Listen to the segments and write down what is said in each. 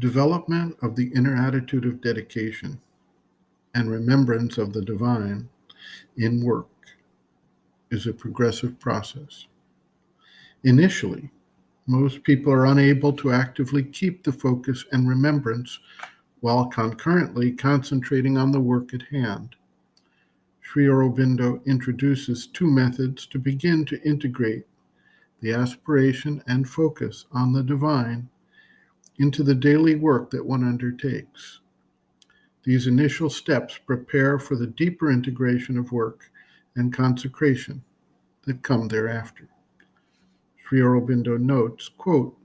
Development of the inner attitude of dedication and remembrance of the divine in work is a progressive process. Initially, most people are unable to actively keep the focus and remembrance while concurrently concentrating on the work at hand. Sri Aurobindo introduces two methods to begin to integrate the aspiration and focus on the divine into the daily work that one undertakes. These initial steps prepare for the deeper integration of work and consecration that come thereafter. Sri Aurobindo notes, quote,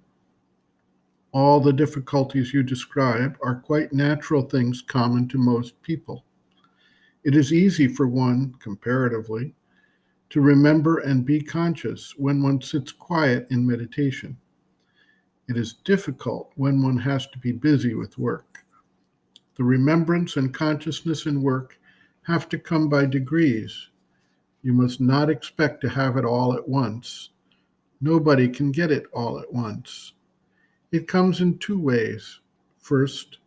"All the difficulties you describe are quite natural things common to most people. It is easy for one, comparatively, to remember and be conscious when one sits quiet in meditation. It is difficult when one has to be busy with work. The remembrance and consciousness in work have to come by degrees. You must not expect to have it all at once. Nobody can get it all at once. It comes in two ways. First,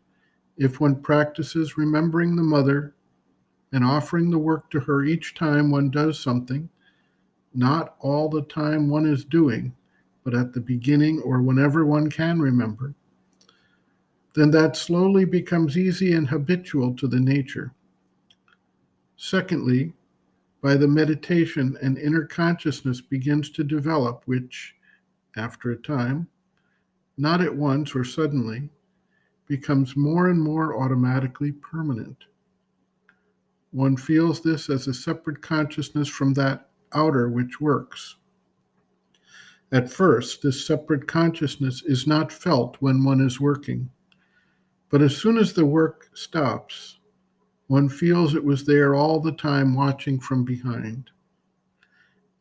if one practices remembering the mother and offering the work to her each time one does something, not all the time one is doing, but at the beginning or whenever one can remember, then that slowly becomes easy and habitual to the nature. Secondly, by the meditation, an inner consciousness begins to develop, which, after a time, not at once or suddenly, becomes more and more automatically permanent. One feels this as a separate consciousness from that outer which works. At first, this separate consciousness is not felt when one is working, but as soon as the work stops, one feels it was there all the time watching from behind.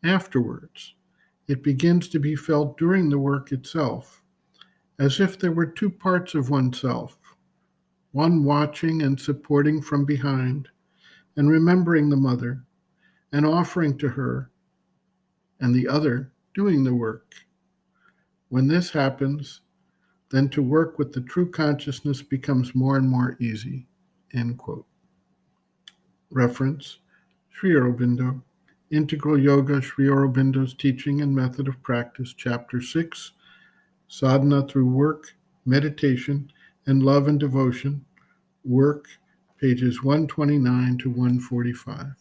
Afterwards, it begins to be felt during the work itself, as if there were two parts of oneself, one watching and supporting from behind, and remembering the mother, and offering to her, and the other doing the work. When this happens, then to work with the true consciousness becomes more and more easy." End quote. Reference, Sri Aurobindo, Integral Yoga, Sri Aurobindo's Teaching and Method of Practice, Chapter 6, Sadhana Through Work, Meditation, and Love and Devotion, Work, pages 129 to 145.